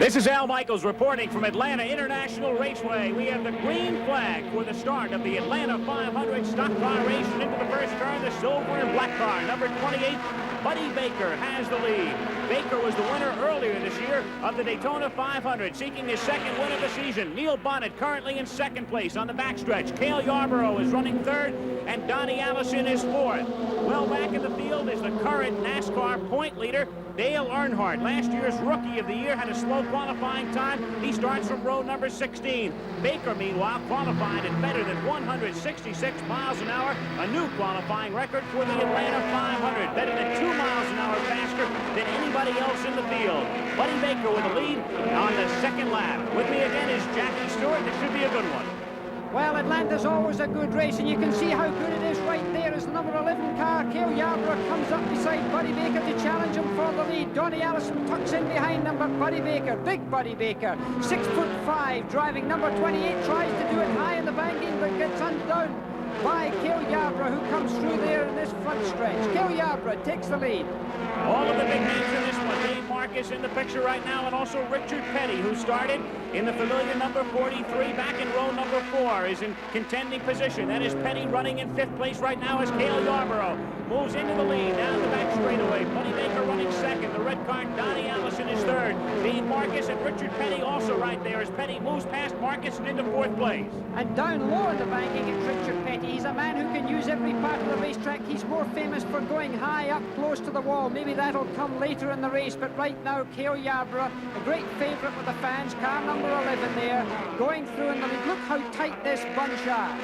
This is Al Michaels reporting from Atlanta International Raceway. We have the green flag for the start of the Atlanta 500 stock car race. And into the first turn, the silver and black car, number 28, Buddy Baker, has the lead. Baker was the winner earlier this year of the Daytona 500, seeking his second win of the season. Neil Bonnet currently in second place on the backstretch. Cale Yarborough is running third, and Donnie Allison is fourth. Well back in the field is the current NASCAR point leader, Dale Earnhardt. Last year's Rookie of the Year had a slow qualifying time. He starts from row number 16. Baker, meanwhile, qualified at better than 166 miles an hour, a new qualifying record for the Atlanta 500, better than 2 miles an hour faster than anybody else in the field. Buddy Baker with the lead on the second lap. With me again is Jackie Stewart. It should be a good one. Well, Atlanta's always a good race, and you can see how good it is right there as the number 11 car, Cale Yarborough, comes up beside Buddy Baker to challenge him for the lead. Donnie Allison tucks in behind him, but Buddy Baker, big Buddy Baker, 6'5", driving number 28, tries to do it high in the banking, but gets undone by Cale Yarborough, who comes through there in this front stretch. Cale Yarborough takes the lead. All of the big names in this one. Dave Marcus in the picture right now, and also Richard Petty, who started in the familiar number 43 back in row number 4, is in contending position. That is Petty running in 5th place right now as Cale Yarborough moves into the lead down the back straightaway. Buddy Baker running second. The red car, Donnie Allison, is third. Dave Marcus and Richard Petty also right there as Petty moves past Marcus and into 4th place. And down low in the banking, it's Richard Petty. He's a man who can use every part of the racetrack. He's more famous for going high up close to the wall. Maybe that'll come later in the race, but right now Cale Yarborough, a great favourite with the fans, car number 11 there, going through in the lead. Look how tight this bunch are.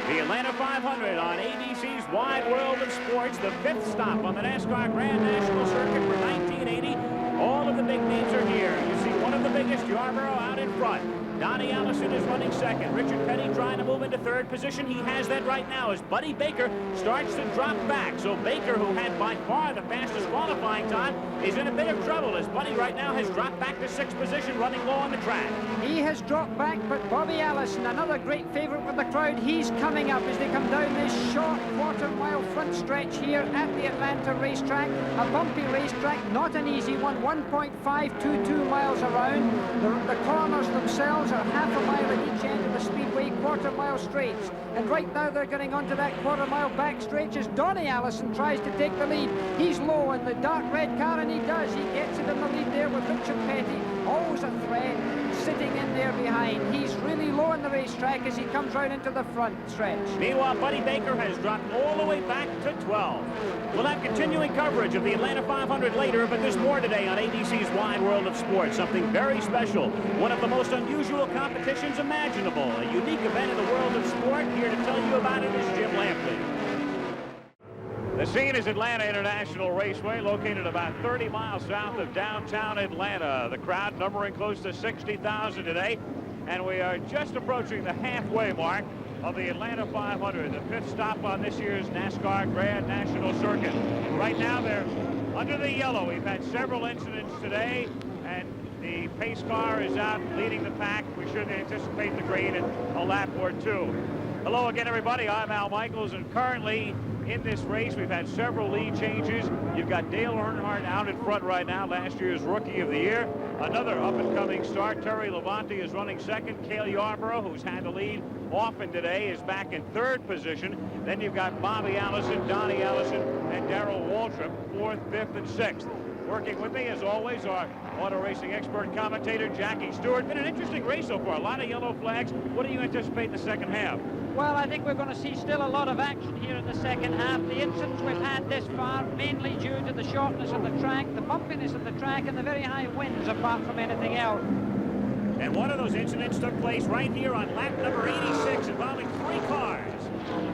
The Atlanta 500 on ABC's Wide World of Sports, the 5th stop on the NASCAR Grand National Circuit for 1980. All of the big names are here. You see one of the biggest, Yarborough, out in front. Donnie Allison is running second. Richard Petty trying to move into 3rd position. He has that right now as Buddy Baker starts to drop back. So Baker, who had by far the fastest qualifying time, is in a bit of trouble as Buddy right now has dropped back to 6th position, running low on the track. He has dropped back, but Bobby Allison, another great favourite with the crowd, he's coming up as they come down this short quarter-mile front stretch here at the Atlanta racetrack. A bumpy racetrack, not an easy one, 1.522 miles around. The corners themselves are half a mile at each end of the speedway, quarter-mile straights. And right now they're getting onto that quarter-mile back stretch as Donnie Allison tries to take the lead. He's low in the dark red car, and he does. He gets it in the lead there with Richard Petty, always a threat, sitting in there behind. He's really low in the racetrack as he comes right into the front stretch. Meanwhile, Buddy Baker has dropped all the way back to 12. We'll have continuing coverage of the Atlanta 500 later, but there's more today on ABC's Wide World of Sports. Something very special. One of the most unusual competitions imaginable. A unique event in the world of sport. Here to tell you about it is Jim Lampley. The scene is Atlanta International Raceway, located about 30 miles south of downtown Atlanta. The crowd numbering close to 60,000 today, and we are just approaching the halfway mark of the Atlanta 500, the 5th stop on this year's NASCAR Grand National Circuit. Right now, they're under the yellow. We've had several incidents today, and the pace car is out leading the pack. We should anticipate the green in a lap or two. Hello again, everybody. I'm Al Michaels, and currently in this race, we've had several lead changes. You've got Dale Earnhardt out in front right now, last year's Rookie of the Year. Another up-and-coming star, Terry Labonte, is running second. Cale Yarborough, who's had the lead often today, is back in 3rd position. Then you've got Bobby Allison, Donnie Allison, and Darrell Waltrip, 4th, 5th, and 6th. Working with me, as always, our auto racing expert commentator, Jackie Stewart. Been an interesting race so far. A lot of yellow flags. What do you anticipate in the second half? Well, I think we're going to see still a lot of action here in the second half. The incidents we've had this far, mainly due to the shortness of the track, the bumpiness of the track, and the very high winds, apart from anything else. And one of those incidents took place right here on lap number 86, involving 3 cars.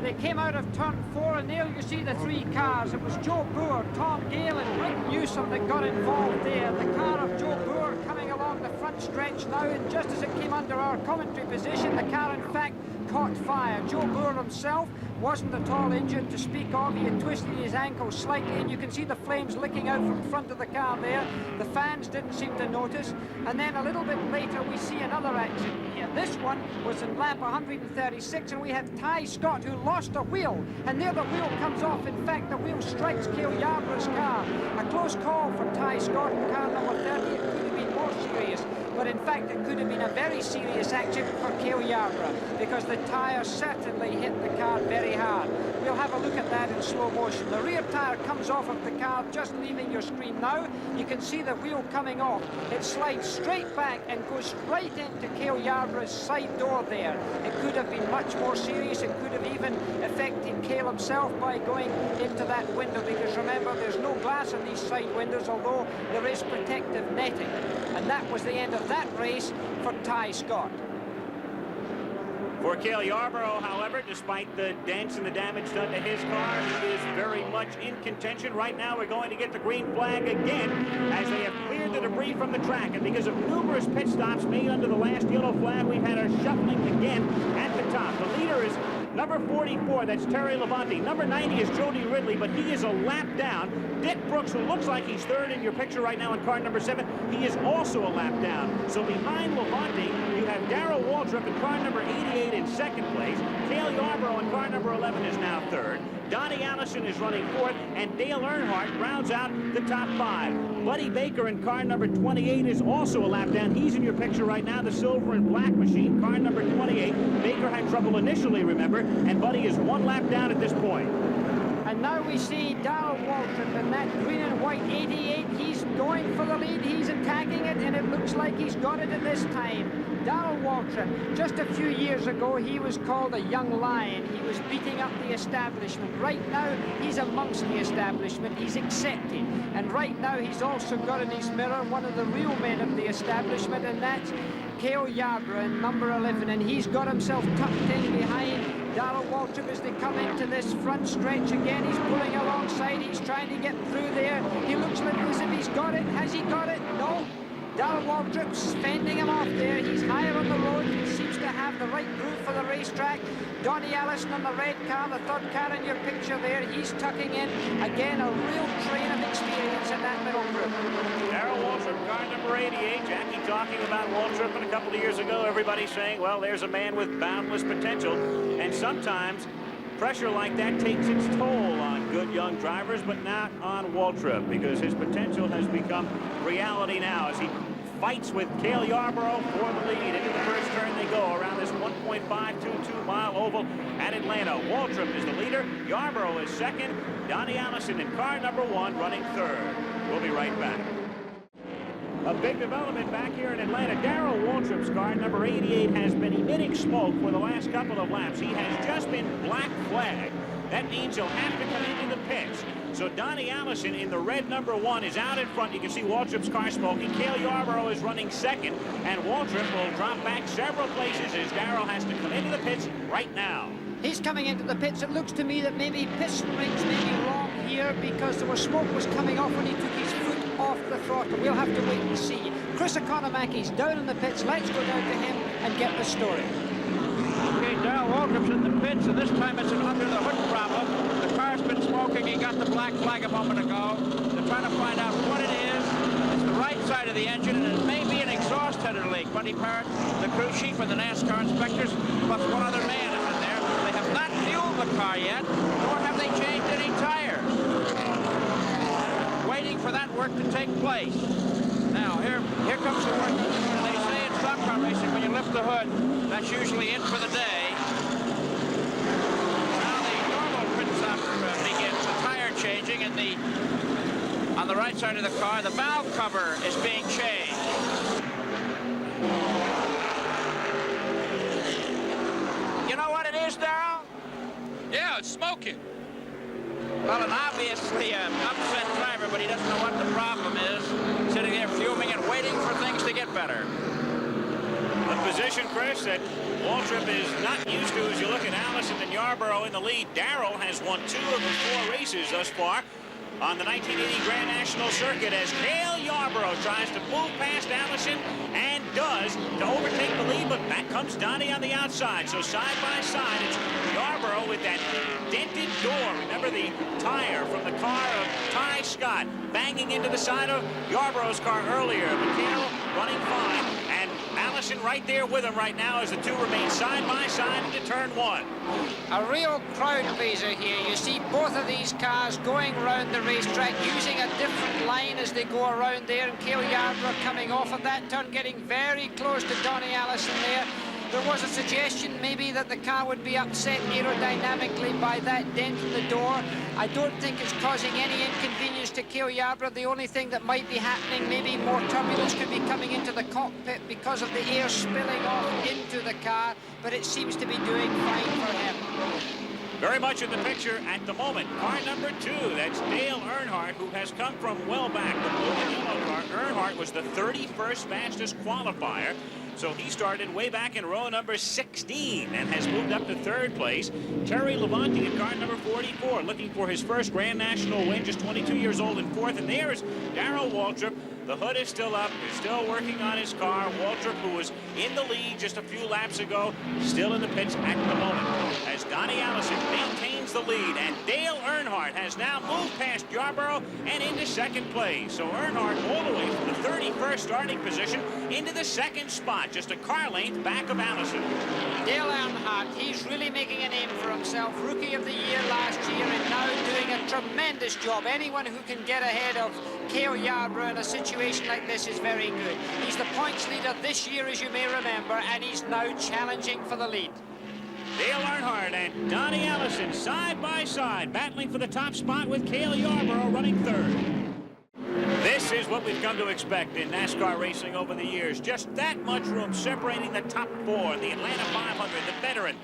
They came out of turn 4, and there you see the 3 cars. It was Joe Boer, Tom Gale, and Rick Newsom that got involved there. The car of Joe Boer coming along the front stretch now, and just as it came under our commentary position, the car, in fact, caught fire. Joe Boer himself wasn't at all injured to speak of. He had twisted his ankle slightly, and you can see the flames licking out from the front of the car there. The fans didn't seem to notice. And then a little bit later, we see another accident here. This one was in lap 136, and we have Ty Scott, who lost a wheel. And there the wheel comes off. In fact, the wheel strikes Cale Yarborough's car. A close call for Ty Scott in car number 30. It could have been more serious. But in fact, it could have been a very serious accident for Cale Yarborough because the tyre certainly hit the car very hard. We'll have a look at that in slow motion. The rear tyre comes off of the car, just leaving your screen now. You can see the wheel coming off. It slides straight back and goes right into Cale Yarborough's side door there. It could have been much more serious. It could have even affected Cale himself by going into that window, because remember, there's no glass in these side windows, although there is protective netting. And that was the end of that race for Ty Scott. For Cale Yarborough, however, despite the dents and the damage done to his car, he is very much in contention. Right now, we're going to get the green flag again as they have cleared the debris from the track. And because of numerous pit stops made under the last yellow flag, we've had our shuffling again at the top. The leader is number 44, that's Terry Labonte. Number 90 is Jody Ridley, but he is a lap down. Dick Brooks, who looks like he's third in your picture right now in car number 7, he is also a lap down. So behind Labonte, you have Darrell Waltrip in car number 88 in second place. Cale Yarborough in car number 11 is now third. Donnie Allison is running fourth, and Dale Earnhardt rounds out the top 5. Buddy Baker in car number 28 is also a lap down. He's in your picture right now, the silver and black machine, car number 28. Baker had trouble initially, remember, and Buddy is 1 lap down at this point. And now we see Darrell Waltrip in that green and white 88. He's going for the lead. He's attacking it, and it looks like he's got it at this time. Darrell Waltrip, just a few years ago, he was called a young lion. He was beating up the establishment. Right now, he's amongst the establishment. He's accepted. And right now, he's also got in his mirror one of the real men of the establishment, and that's Cale Yarborough in number 11. And he's got himself tucked in behind Darrell Waltrip as they come into this front stretch again. He's pulling alongside. He's trying to get through there. He looks like as if he's got it. Has he got it? No. Darrell Waltrip's fending him off there. He's higher on the road. He seems to have the right groove for the racetrack. Donnie Allison on the red car, the third car in your picture there. He's tucking in. Again, a real train of experience in that middle group. Darrell Waltrip, car number 88. Jackie talking about Waltrip, and a couple of years ago, everybody saying, well, there's a man with boundless potential. And sometimes pressure like that takes its toll on good young drivers, but not on Waltrip, because his potential has become reality now as he fights with Cale Yarborough for the lead. Into the first turn they go around this 1.522-mile oval at Atlanta. Waltrip is the leader. Yarborough is second. Donnie Allison in car number 1 running third. We'll be right back. A big development back here in Atlanta. Darrell Waltrip's car, number 88, has been emitting smoke for the last couple of laps. He has just been black flagged. That means he'll have to come into the pits. So Donnie Allison in the red number 1 is out in front. You can see Waltrip's car smoking. Cale Yarborough is running second, and Waltrip will drop back several places as Darrell has to come into the pits right now. He's coming into the pits. It looks to me that maybe piston rings may be wrong here because there was smoke was coming off when he took his foot off the throttle. We'll have to wait and see. Chris Economacki's down in the pits. Let's go down to him and get the story. Okay, Darrell Waltrip's in the pits, and this time it's an under-the-hood problem. The car's been smoking. He got the black flag a moment ago. They're trying to find out what it is. It's the right side of the engine, and it may be an exhaust header leak. Buddy Parrott, the crew chief and the NASCAR inspectors, plus one other man is in there. They have not fueled the car yet, nor have they changed any tires. Waiting for that work to take place. Now, here comes the work. They say in stock car racing, when you lift the hood, that's usually it for the day. Now the normal pit stop begins. The tire changing, and on the right side of the car, the valve cover is being changed. You know what it is, Darrell? Yeah, it's smoking. Well, an obviously upset driver, but he doesn't know what the problem is. Sitting there fuming and waiting for things to get better. The position, Chris, that Waltrip is not used to as you look at Allison and Yarborough in the lead. Darrell has won 2 of the 4 races thus far on the 1980 Grand National Circuit as Cale Yarborough tries to move past Allison and does to overtake the lead, but back comes Donnie on the outside. So side by side, it's Yarborough with that dented door. Remember the tire from the car of Ty Scott banging into the side of Yarborough's car earlier. But Cale running fine, and Allison right there with him right now as the two remain side by side into turn one. A real crowd pleaser here. You see both of these cars going around the racetrack using a different line as they go around there, and Cale Yarborough coming off of that turn, getting very close to Donnie Allison there. There was a suggestion maybe that the car would be upset aerodynamically by that dent in the door. I don't think it's causing any inconvenience to Cale Yarborough. The only thing that might be happening, maybe more turbulence could be coming into the cockpit because of the air spilling off into the car, but it seems to be doing fine for him. Very much in the picture at the moment. Car number 2, that's Dale Earnhardt, who has come from well back. The blue and yellow car. Earnhardt was the 31st fastest qualifier. So he started way back in row number 16 and has moved up to 3rd place. Terry Labonte in car number 44, looking for his first Grand National win, just 22 years old in 4th. And there's Darrell Waltrip. The hood is still up. He's still working on his car. Waltrip, who was in the lead just a few laps ago, still in the pits at the moment, as Donnie Allison maintains the lead. And Dale Earnhardt has now moved past Yarborough and into 2nd place. So Earnhardt all the way from the 31st starting position into the 2nd spot, just a car length back of Allison. Dale Earnhardt, he's really making a name for himself. Rookie of the year last year and now doing a tremendous job. Anyone who can get ahead of Cale Yarborough in a situation like this is very good. He's the points leader this year, as you may remember, and he's now challenging for the lead. Dale Earnhardt and Donnie Allison side by side, battling for the top spot with Cale Yarborough running 3rd. This is what we've come to expect in NASCAR racing over the years. Just that much room separating the top 4. The Atlanta 500, the veteran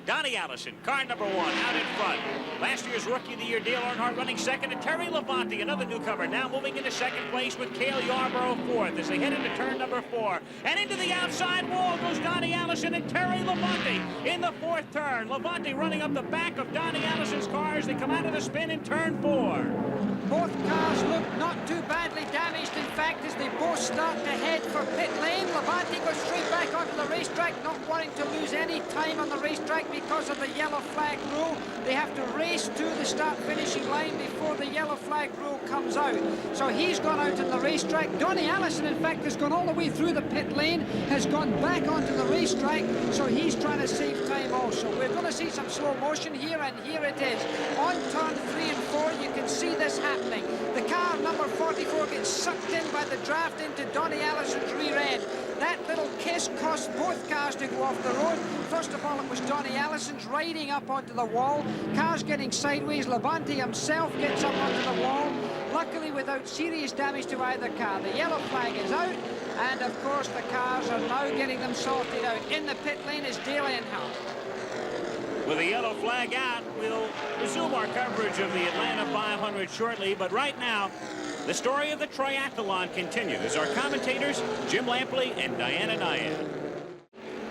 Donnie Allison, car number 1, out in front. Last year's Rookie of the Year, Dale Earnhardt running 2nd, and Terry Labonte, another newcomer, now moving into 2nd place with Cale Yarborough 4th as they head into turn number 4. And into the outside wall goes Donnie Allison and Terry Labonte in the 4th turn. Labonte running up the back of Donnie Allison's car as they come out of the spin in turn 4. Both cars look not too badly damaged, in fact, as they both start to head for pit lane. Labonte goes straight back onto the racetrack, not wanting to lose any time on the racetrack because of the yellow flag rule. They have to race to the start-finishing line before the yellow flag rule comes out. So he's gone out on the racetrack. Donnie Allison, in fact, has gone all the way through the pit lane, has gone back onto the racetrack, so he's trying to save time also. We're going to see some slow motion here, and here it is. On turn 3 and 4, you can see this happening. The car number 44 gets sucked in by the draft into Donnie Allison's rear end. That little kiss cost both cars to go off the road. First of all, it was Donnie Allison's riding up onto the wall. Cars getting sideways. Labonte himself gets up onto the wall, luckily without serious damage to either car. The yellow flag is out, and of course the cars are now getting them sorted out. In the pit lane is Dale Earnhardt. With the yellow flag out, we'll resume our coverage of the Atlanta 500 shortly, but right now, the story of the triathlon continues. Our commentators, Jim Lampley and Diana Nyad.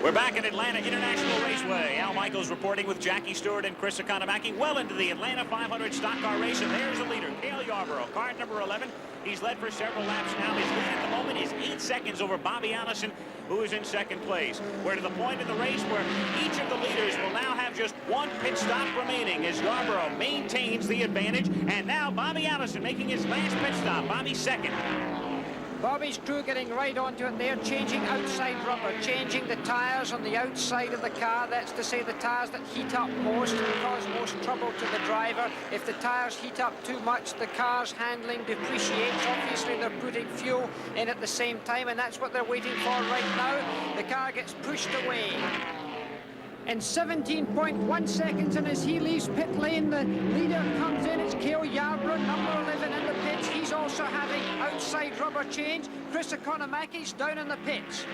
We're back at Atlanta International Raceway. Al Michaels reporting with Jackie Stewart and Chris Economaki well into the Atlanta 500 stock car race, and there's the leader, Cale Yarborough, car number 11. He's led for several laps now. His lead at the moment is 8 seconds over Bobby Allison, who is in 2nd place. We're to the point in the race where each of the leaders will now have just 1 pit stop remaining as Yarborough maintains the advantage. And now Bobby Allison making his last pit stop. Bobby 2nd. Bobby's crew getting right onto it. They're changing outside rubber, changing the tires on the outside of the car. That's to say the tires that heat up most and cause most trouble to the driver. If the tires heat up too much, the car's handling depreciates. Obviously, they're putting fuel in at the same time, and that's what they're waiting for right now. The car gets pushed away. In 17.1 seconds, and as he leaves pit lane, the leader comes in. It's Cale Yarborough, number 11 in the pits. He's also having outside rubber change. Chris Economaki's down in the pits.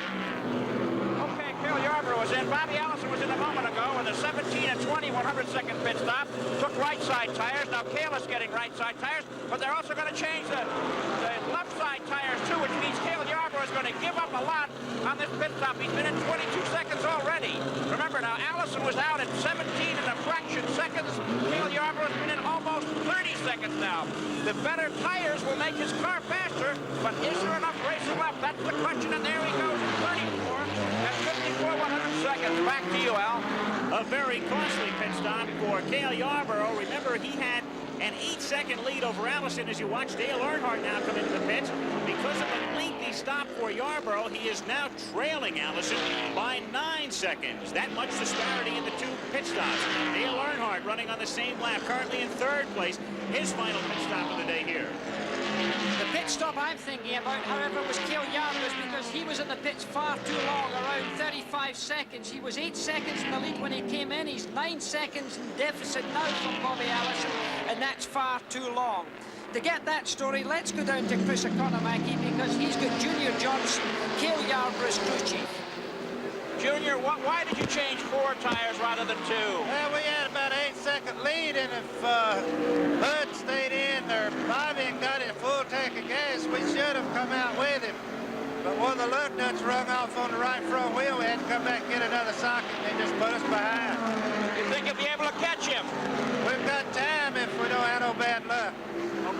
Okay, Cale Yarborough was in. Bobby Allison was in a moment ago with a 17 and 20 100-second pit stop. Took right side tires. Now Cale is getting right side tires, but they're also going to change the left side tires too, which means Cale Yarborough is going to give up a lot on this pit stop. He's been in 22 seconds already. Remember now, Allison was out at 17 and a fraction seconds. Cale Yarborough's been in almost 30 seconds now. The better tires will make his car faster, but is there enough racing left? That's the question, and there he goes, 34 and 54 100 seconds. Back to you, Al. A very costly pit stop for Cale Yarborough. Remember, he had an 8-second lead over Allison as you watch Dale Earnhardt now come into the pits. Because of the lengthy stop for Yarborough. He is now trailing Allison by 9 seconds. That much disparity in the two pit stops. Dale Earnhardt running on the same lap, currently in third place. His final pit stop of the day here. The pit stop I'm thinking about, however, was Cale Yarborough's, because he was in the pits far too long, around 35 seconds. He was 8 seconds in the lead when he came in. He's 9 seconds in deficit now from Bobby Allison, and that's far too long. To get that story, let's go down to Chris Economaki, because he's got Junior Johnson, Cale Yarborough's crew chief. Junior, why did you change 4 tires rather than 2? Well, we had about 8-second lead, and if Bud stayed in or Bobby and got a full tank of gas, we should have come out with him. But one of the lug nuts rung off on the right front wheel. We had to come back and get another socket, and they just put us behind. You think you'll be able to catch him? We've got time if we don't have no bad luck.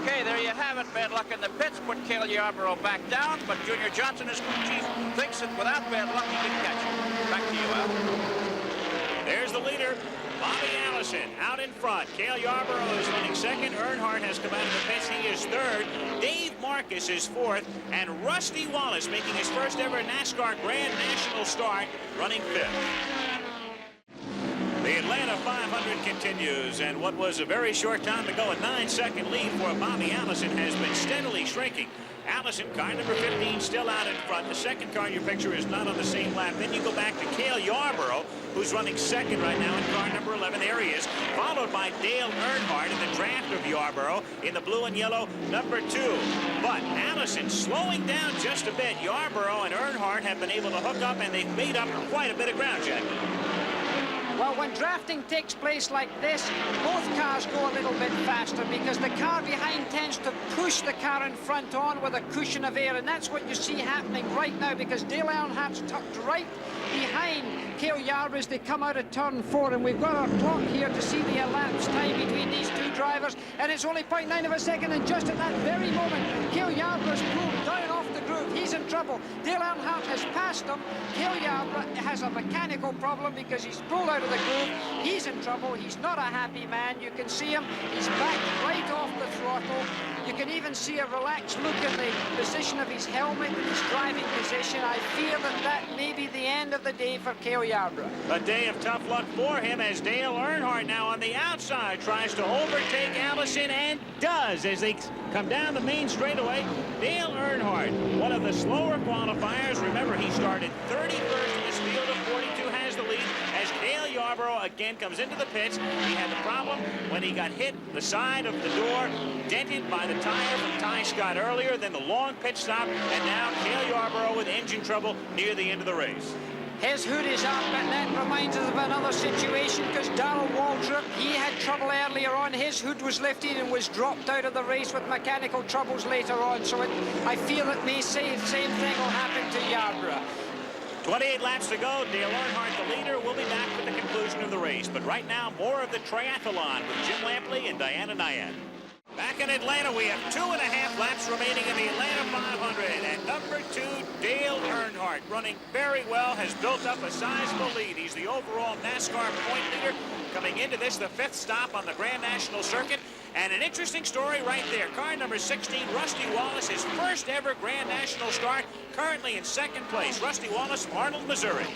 Okay, there you have it. Bad luck in the pits put Cale Yarborough back down, but Junior Johnson, his crew chief, thinks that without bad luck he can catch him. Back to you, Al. There's the leader, Bobby Allison, out in front. Cale Yarborough is running second. Earnhardt has come out of the pits. He is third. Dave Marcus is fourth. And Rusty Wallace, making his first ever NASCAR Grand National start, running fifth. The Atlanta 500 continues, and what was a very short time to go, a 9-second lead for Bobby Allison has been steadily shrinking. Allison, car number 15, still out in front. The second car in your picture is not on the same lap. Then you go back to Cale Yarborough, who's running second right now in car number 11. There he is, followed by Dale Earnhardt in the draft of Yarborough in the blue and yellow number 2. But Allison slowing down just a bit. Yarborough and Earnhardt have been able to hook up, and they've made up quite a bit of ground, Jack. Well, when drafting takes place like this, both cars go a little bit faster, because the car behind tends to push the car in front on with a cushion of air, and that's what you see happening right now, because Dale Earnhardt's tucked right behind Cale Yarborough as they come out of turn 4, and we've got our clock here to see the elapsed time between these two drivers, and it's only 0.9 of a second, and just at that very moment, Cale Yarborough's pulled down off the groove. He's in trouble. Dale Earnhardt has passed him. Cale Yarborough has a mechanical problem because he's pulled out of the groove. He's in trouble. He's not a happy man. You can see him. He's back right off the throttle. You can even see a relaxed look in the position of his helmet and his driving position. I fear that that may be the end of the day for Cale Yarborough. A day of tough luck for him, as Dale Earnhardt now on the outside tries to overtake Allison, and does as they come down the main straightaway. Dale Earnhardt, one of the slower qualifiers. Remember, he started 31st in this field of 42, has the lead, as Cale Yarborough again comes into the pits. He had the problem when he got hit the side of the door, dented by the tire from Ty Scott earlier, then the long pit stop, and now Cale Yarborough with engine trouble near the end of the race. His hood is up, and that reminds us of another situation, because Darrell Waltrip, he had trouble earlier on. His hood was lifted and was dropped out of the race with mechanical troubles later on. So I feel it may say the same thing will happen to Yarborough. 28 laps to go. Dale Earnhardt, the leader, will be back for the conclusion of the race. But right now, more of the triathlon with Jim Lampley and Diana Nyad. Back in Atlanta, we have 2.5 laps remaining in the Atlanta 500. And number 2, Dale Earnhardt, running very well, has built up a sizable lead. He's the overall NASCAR point leader. Coming into this, the 5th stop on the Grand National Circuit. And an interesting story right there. Car number 16, Rusty Wallace, his first ever Grand National start, currently in 2nd place. Rusty Wallace, Arnold, Missouri.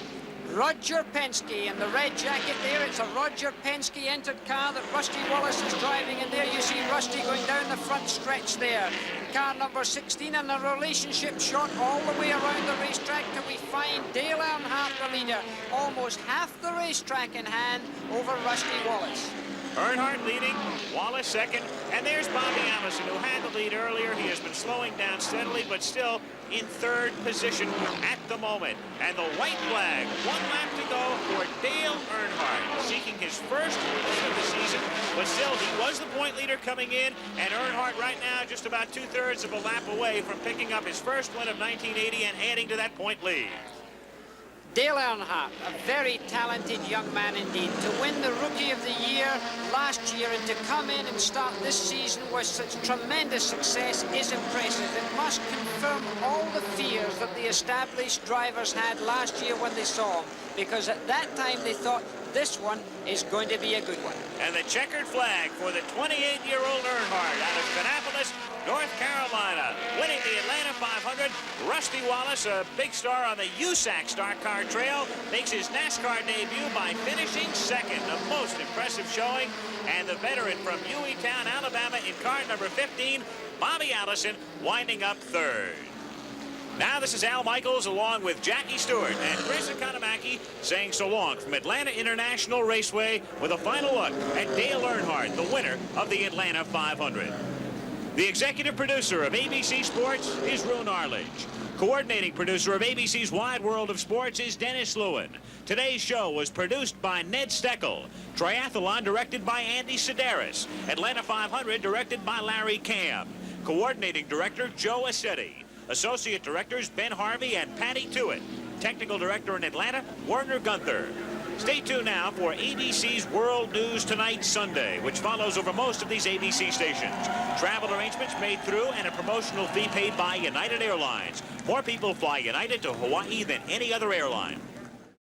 Roger Penske in the red jacket there. It's a Roger Penske entered car that Rusty Wallace is driving, and there you see Rusty going down the front stretch there. Car number 16, and the relationship shot all the way around the racetrack till we find Dale Earnhardt the leader. Almost half the racetrack in hand over Rusty Wallace. Earnhardt leading, Wallace second, and there's Bobby Allison, who had the lead earlier. He has been slowing down steadily, but still in 3rd position at the moment. And the white flag, 1 lap to go for Dale Earnhardt, seeking his first win of the season, but still he was the point leader coming in, and Earnhardt right now just about 2/3 of a lap away from picking up his first win of 1980 and adding to that point lead. Dale Earnhardt, a very talented young man indeed. To win the Rookie of the Year last year and to come in and start this season with such tremendous success is impressive. It must confirm confirm all the fears that the established drivers had last year when they saw him, because at that time they thought this one is going to be a good one. And the checkered flag for the 28-year-old Earnhardt out of Kannapolis, North Carolina, winning the Atlanta 500. Rusty Wallace, a big star on the USAC Stock Car Trail, makes his NASCAR debut by finishing second. A most impressive showing. And the veteran from Hueytown, Alabama, in car number 15, Bobby Allison, winding up third. Now this is Al Michaels along with Jackie Stewart and Chris Economaki saying so long from Atlanta International Raceway with a final look at Dale Earnhardt, the winner of the Atlanta 500. The executive producer of ABC Sports is Roone Arledge. Coordinating producer of ABC's Wide World of Sports is Dennis Lewin. Today's show was produced by Ned Steckel. Triathlon directed by Andy Sedaris. Atlanta 500 directed by Larry Cam. Coordinating director Joe Assetti. Associate directors Ben Harvey and Patty Tuitt. Technical director in Atlanta, Werner Gunther. Stay tuned now for ABC's World News Tonight Sunday, which follows over most of these ABC stations. Travel arrangements made through and a promotional fee paid by United Airlines. More people fly United to Hawaii than any other airline.